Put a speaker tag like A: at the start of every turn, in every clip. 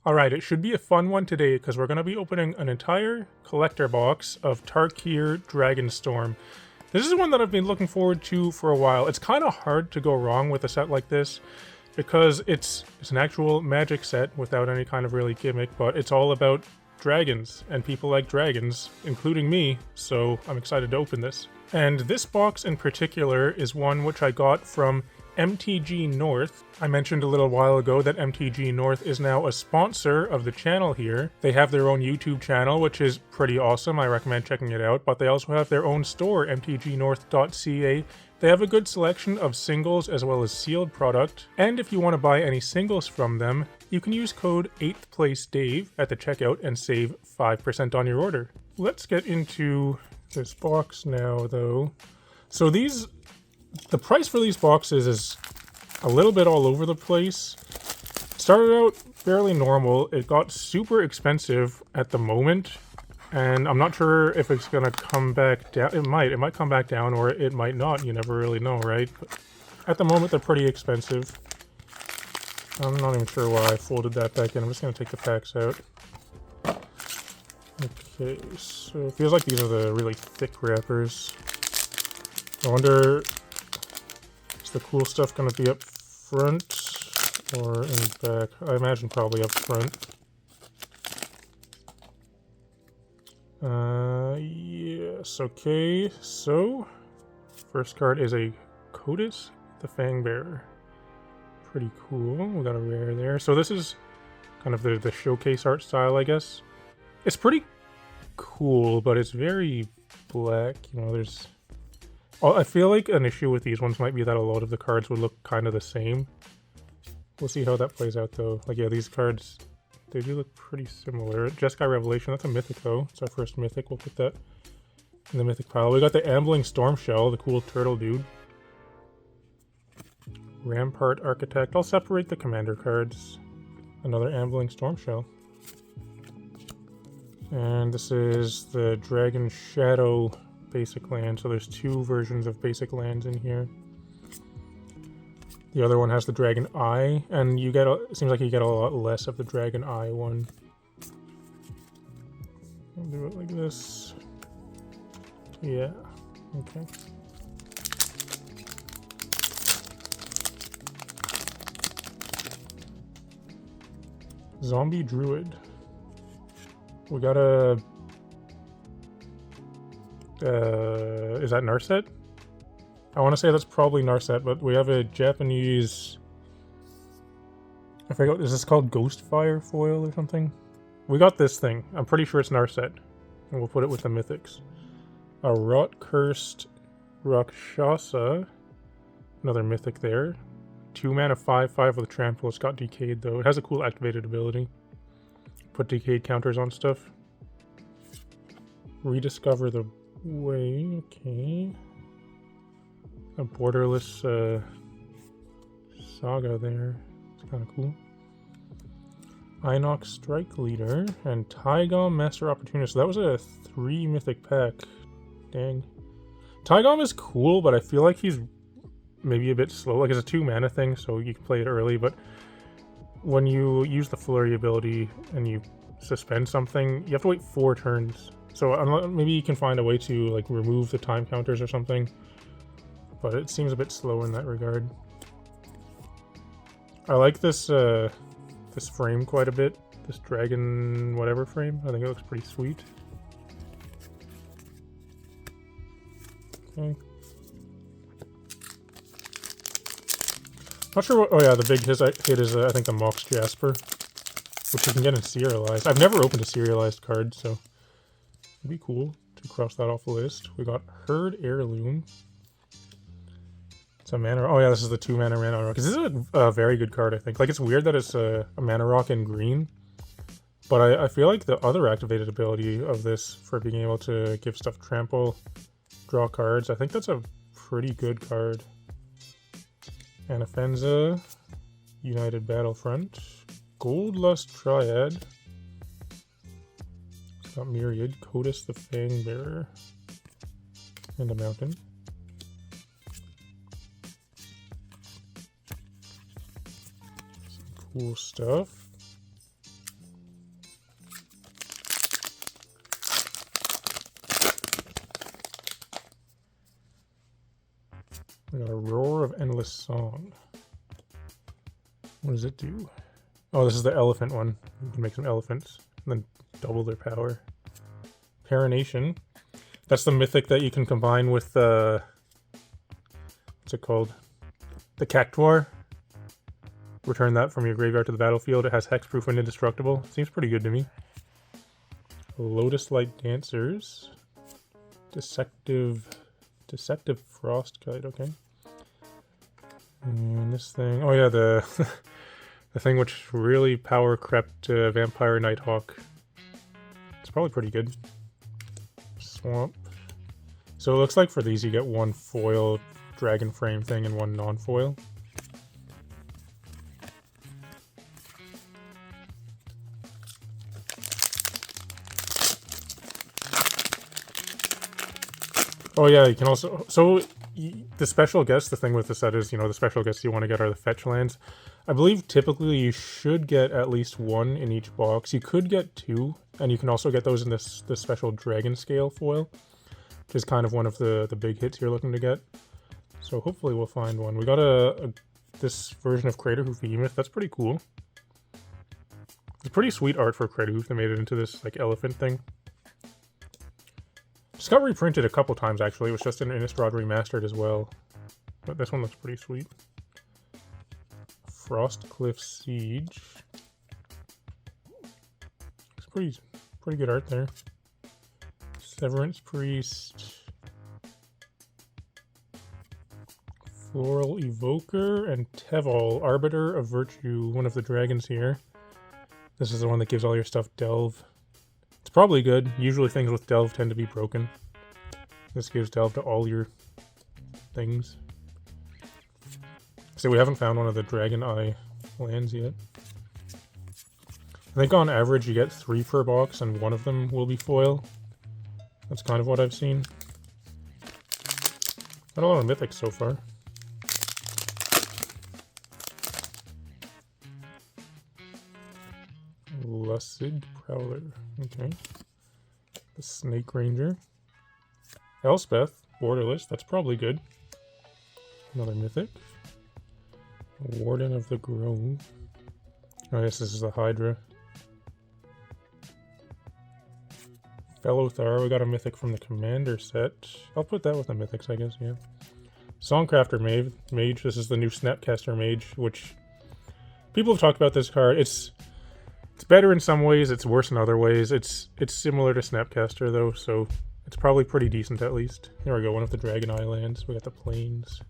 A: Alright, it should be a fun one today because we're going to be opening an entire collector box of Tarkir Dragonstorm. This is one that I've been looking forward to for a while. It's kind of hard to go wrong with a set like this because it's an actual magic set without any kind of really gimmick, but it's all about dragons, and people like dragons, including me, so I'm excited to open this. And this box in particular is one which I got from MTG North. I mentioned a little while ago that MTG North is now a sponsor of the channel here. They have their own YouTube channel, which is pretty awesome. I recommend checking it out, but they also have their own store, mtgnorth.ca. They have a good selection of singles as well as sealed product, and if you want to buy any singles from them, you can use code 8th Place Dave at the checkout and save 5% on your order. Let's get into this box now, though. So the price for these boxes is a little bit all over the place. It started out fairly normal. It got super expensive at the moment, and I'm not sure if it's gonna come back down. It might come back down, or it might not. You never really know, right? But at the moment, they're pretty expensive. I'm not even sure why I folded that back in. I'm just gonna take the packs out. Okay, so it feels like these are the really thick wrappers. I wonder, is the cool stuff going to be up front or in back? I imagine probably up front. Yes, okay, so first card is a Codis the Fangbearer. Pretty cool. We got a rare there. So this is kind of the showcase art style, I guess. It's pretty cool, but it's very black. You know, there's... I feel like an issue with these ones might be that a lot of the cards would look kind of the same. We'll see how that plays out, though. Like, yeah, these cards, they do look pretty similar. Jeskai Revelation, that's a Mythic, though. It's our first Mythic. We'll put that in the Mythic pile. We got the Ambling Storm Shell, the cool turtle dude. Rampart Architect. I'll separate the commander cards. Another Ambling Storm Shell. And this is the Dragon Shadow basic land, so there's two versions of basic lands in here. The other one has the Dragon Eye, and you get it seems like you get a lot less of the Dragon Eye one. I'll do it like this. Yeah, okay. Zombie Druid. We got a... is that Narset? I want to say that's probably Narset, but we have a Japanese... I forget, is this called Ghostfire Foil or something? We got this thing. I'm pretty sure it's Narset. And we'll put it with the Mythics. A Rot-Cursed Rakshasa. Another Mythic there. 2 mana 5/5 with Trample. It's got Decayed though. It has a cool activated ability. Put Decayed counters on stuff. Rediscover the Way, okay. A borderless saga there. It's kind of cool. Inox Strike Leader and Taigom Master Opportunist. So that was a 3 mythic pack. Dang. Taigom is cool, but I feel like he's maybe a bit slow. Like, it's a 2 mana thing, so you can play it early, but when you use the flurry ability and you suspend something, you have to wait 4 turns. So maybe you can find a way to like remove the time counters or something, but it seems a bit slow in that regard. I like this this frame quite a bit. This dragon whatever frame. I think it looks pretty sweet. Okay. Not sure what. Oh yeah, the big hit is I think the Mox Jasper, which you can get in serialized. I've never opened a serialized card, so. Be cool to cross that off the list. We got Herd Heirloom. It's a mana. Oh yeah, this is the 2 mana rock. This is a very good card, I think. Like, it's weird that it's a mana rock in green, but I feel like the other activated ability of this for being able to give stuff trample, draw cards, I think that's a pretty good card. Anafenza, United Battlefront, Goldlust Triad. Got Myriad, Codis the Fangbearer, and a Mountain. Some cool stuff. We got a Roar of Endless Song. What does it do? Oh, this is the elephant one. You can make some elephants and then double their power. Parination. That's the mythic that you can combine with the... what's it called? The Cactuar. Return that from your graveyard to the battlefield. It has hexproof and indestructible. Seems pretty good to me. Lotus Light Dancers. Deceptive Frostkite, okay. And this thing... oh yeah, the... the thing which really power crept Vampire Nighthawk. It's probably pretty good. Swamp. So it looks like for these you get one foil dragon frame thing and one non-foil. Oh yeah, you can also... so the special guests, the thing with the set is, you know, the special guests you want to get are the fetch lands. I believe typically you should get at least one in each box. You could get two, and you can also get those in this special Dragon Scale foil, which is kind of one of the big hits you're looking to get. So hopefully we'll find one. We got this version of Craterhoof Behemoth. That's pretty cool. It's pretty sweet art for Craterhoof. They made it into this like elephant thing. Just got reprinted a couple times actually. It was just in Innistrad Remastered as well. But this one looks pretty sweet. Frostcliff Siege. It's pretty good art there. Severance Priest. Floral Evoker and Teval, Arbiter of Virtue, one of the dragons here. This is the one that gives all your stuff Delve. It's probably good. Usually things with Delve tend to be broken. This gives Delve to all your things. So we haven't found one of the Dragon Eye lands yet. I think on average you get 3 per box and one of them will be foil. That's kind of what I've seen. Got a lot of mythics so far. Lucid Prowler. Okay. The Snake Ranger. Elspeth, Borderless. That's probably good. Another mythic. Warden of the Grove. Oh, yes, this is the Hydra. Fellow-Thar. We got a mythic from the Commander set. I'll put that with the mythics, I guess, yeah. Songcrafter Mage. This is the new Snapcaster Mage, which people have talked about this card. It's better in some ways, it's worse in other ways. It's similar to Snapcaster, though, so it's probably pretty decent at least. There we go, one of the Dragon Eye lands. We got the Plains.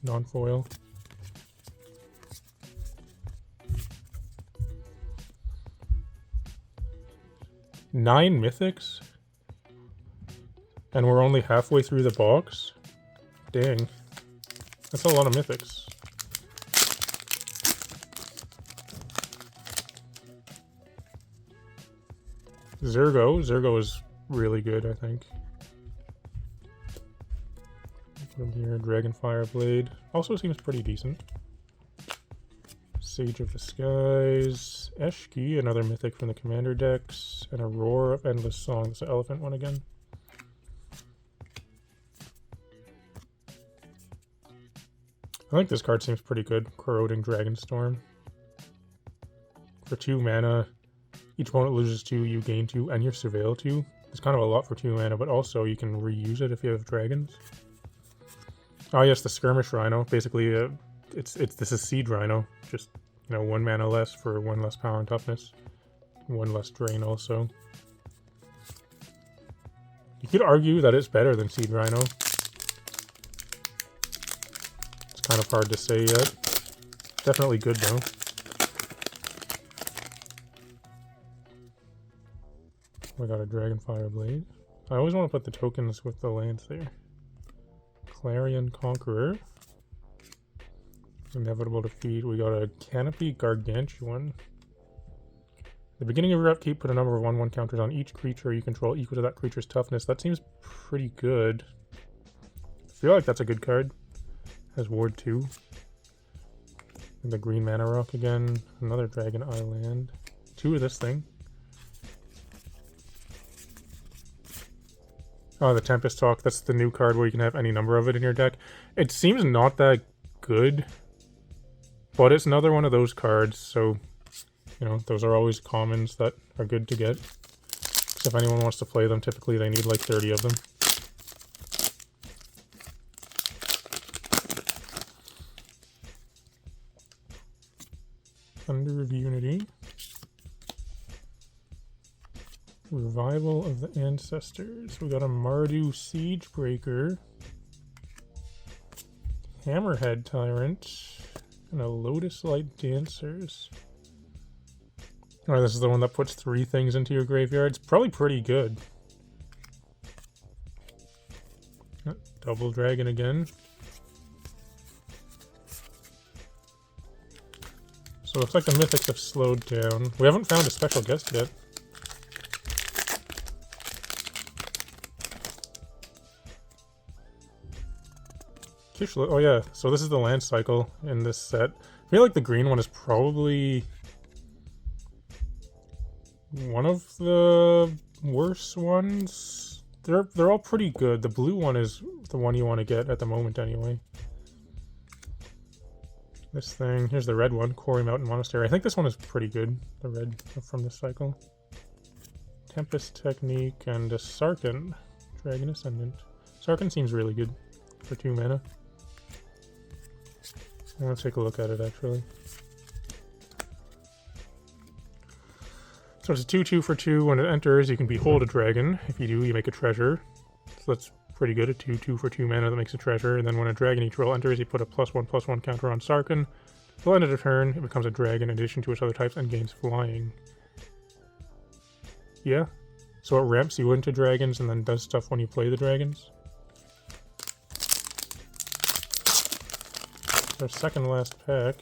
A: Non-foil. Nine mythics? And we're only halfway through the box? Dang. That's a lot of mythics. Zergo is really good, I think. Put him here. Dragonfire Blade. Also seems pretty decent. Sage of the Skies. Eshki, another mythic from the Commander decks. And a Roar of Endless Song. It's the elephant one again. I think this card seems pretty good. Corroding Dragonstorm. For 2 mana, each opponent loses 2, you gain 2, and you surveil 2. It's kind of a lot for 2 mana, but also you can reuse it if you have dragons. Oh yes, the Skirmish Rhino. Basically, this is Siege Rhino. Just, you know, 1 mana less for 1 less power and toughness. 1 less drain also. You could argue that it's better than Siege Rhino. It's kind of hard to say yet. Definitely good though. We got a Dragonfire Blade. I always want to put the tokens with the lands there. Clarion Conqueror. Inevitable Defeat. We got a Canopy Gargantuan. At the beginning of your upkeep, put a number of 1/1 counters on each creature you control equal to that creature's toughness. That seems pretty good. I feel like that's a good card. Has Ward 2. And the green mana rock again. Another Dragon Island. 2 of this thing. Oh, the Tempest Talk. That's the new card where you can have any number of it in your deck. It seems not that good, but it's another one of those cards, so, you know, those are always commons that are good to get. Because if anyone wants to play them, typically they need like 30 of them. Thunder of Unity. Revival of the Ancestors. We got a Mardu Siegebreaker, Hammerhead Tyrant, and a Lotus Light Dancers. Alright, this is the one that puts 3 things into your graveyard. It's probably pretty good. Double Dragon again. So it looks like the Mythics have slowed down. We haven't found a special guest yet. Oh yeah, so this is the land cycle in this set. I feel like the green one is probably one of the worst ones. They're all pretty good. The blue one is the one you want to get at the moment anyway. This thing, here's the red one, Quarry Mountain Monastery. I think this one is pretty good, the red from this cycle. Tempest Technique and a Sarkhan, Dragon Ascendant. Sarkhan seems really good for 2 mana. I'm gonna take a look at it actually. So it's a 2/2 for 2. When it enters, you can behold a dragon. If you do, you make a treasure. So that's pretty good. A 2/2 for 2 mana that makes a treasure. And then when a dragon each roll enters, you put a +1/+1 counter on Sarkhan. At the end of the turn, it becomes a dragon in addition to its other types and gains flying. Yeah. So it ramps you into dragons and then does stuff when you play the dragons. Our second last pack.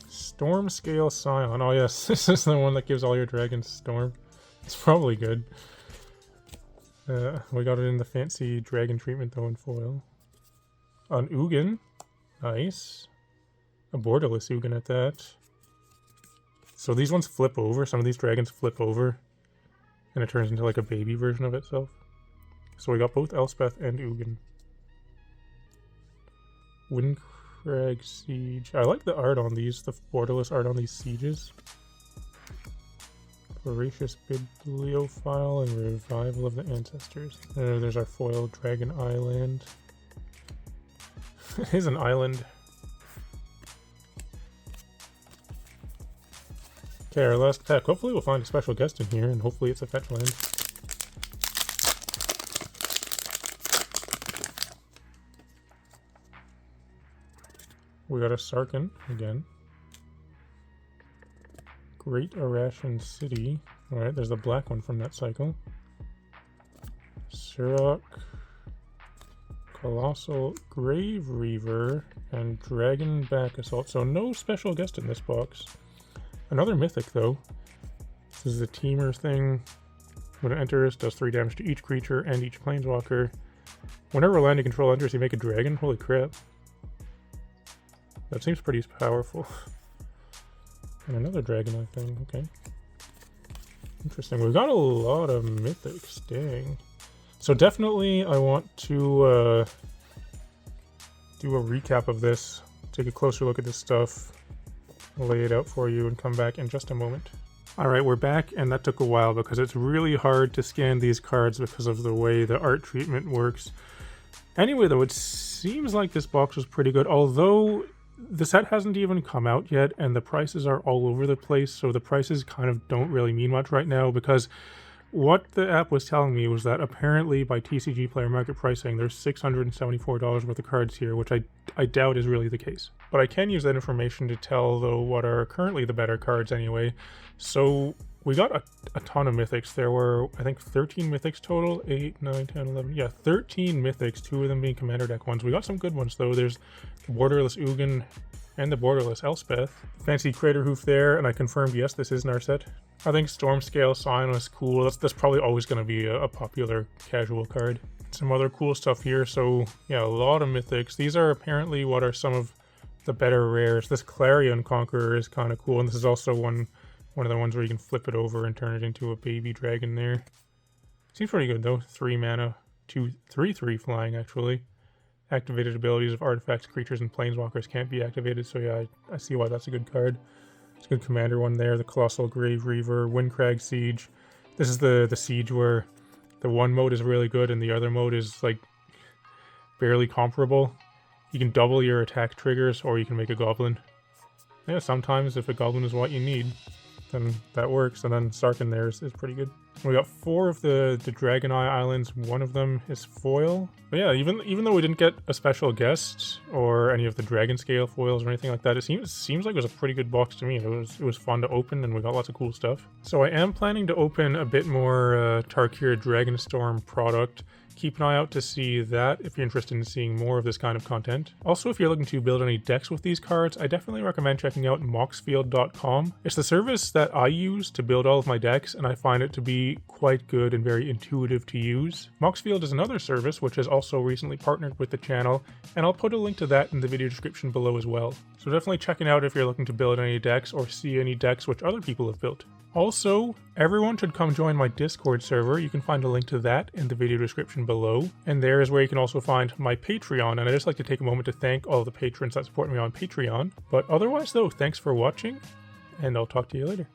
A: Storm Scale Scion. Oh yes, this is the one that gives all your dragons Storm. It's probably good. We got it in the fancy dragon treatment though in foil. An Ugin. Nice. A borderless Ugin at that. So these ones flip over. Some of these dragons flip over. And it turns into like a baby version of itself. So we got both Elspeth and Ugin. Windcrag Siege. I like the art on these, the borderless art on these sieges. Voracious Bibliophile and Revival of the Ancestors. There's our foil Dragon Island. It is an island. Okay, our last pack. Hopefully we'll find a special guest in here, and hopefully it's a fetch land. We got a Sarkhan again. Great Arashan City. Alright, there's the black one from that cycle. Surok. Colossal Grave Reaver and Dragon Back Assault. So no special guest in this box. Another Mythic though. This is the Teamer thing. When it enters, does 3 damage to each creature and each planeswalker. Whenever a land you control enters, you make a dragon. Holy crap. That seems pretty powerful. And another dragon, I think. Okay. Interesting. We've got a lot of Mythics. Dang. So definitely I want to do a recap of this. Take a closer look at this stuff. Lay it out for you and come back in just a moment. Alright, we're back, and that took a while because it's really hard to scan these cards because of the way the art treatment works. Anyway, though, it seems like this box was pretty good, although the set hasn't even come out yet, and the prices are all over the place, so the prices kind of don't really mean much right now, because what the app was telling me was that apparently by TCG Player Market pricing, there's $674 worth of cards here, which I doubt is really the case. But I can use that information to tell, though, what are currently the better cards anyway. So we got a ton of Mythics. There were, I think, 13 Mythics total. 8, 9, 10, 11. Yeah, 13 Mythics, 2 of them being Commander deck ones. We got some good ones, though. There's the Borderless Ugin and the Borderless Elspeth. Fancy Crater Hoof there, and I confirmed, yes, this is in our set. I think Storm Scale Scion was cool. That's probably always going to be a popular casual card. Some other cool stuff here. So, yeah, a lot of Mythics. These are apparently what are some of the better rares. This Clarion Conqueror is kind of cool, and this is also one of the ones where you can flip it over and turn it into a baby dragon there. Seems pretty good though. 3 mana, 3/3 flying actually. Activated abilities of artifacts, creatures, and planeswalkers can't be activated, so yeah, I see why that's a good card. It's a good commander one there. The Colossal Grave Reaver, Windcrag Siege. This is the siege where the one mode is really good and the other mode is like barely comparable. You can double your attack triggers, or you can make a goblin. Yeah, sometimes if a goblin is what you need, then that works. And then Sarkhan there is pretty good. We got 4 of the Dragon Eye Islands. One of them is foil. But yeah, even though we didn't get a special guest or any of the Dragon Scale foils or anything like that, it seems like it was a pretty good box to me. It was fun to open, and we got lots of cool stuff. So I am planning to open a bit more Tarkir Dragonstorm product. Keep an eye out to see that if you're interested in seeing more of this kind of content. Also, if you're looking to build any decks with these cards, I definitely recommend checking out moxfield.com. It's the service that I use to build all of my decks, and I find it to be quite good and very intuitive to use. Moxfield is another service which has also recently partnered with the channel, and I'll put a link to that in the video description below as well. So definitely check it out if you're looking to build any decks or see any decks which other people have built. Also, everyone should come join my Discord server. You can find a link to that in the video description below. And there is where you can also find my Patreon. And I just like to take a moment to thank all the patrons that support me on Patreon. But otherwise though, thanks for watching, and I'll talk to you later.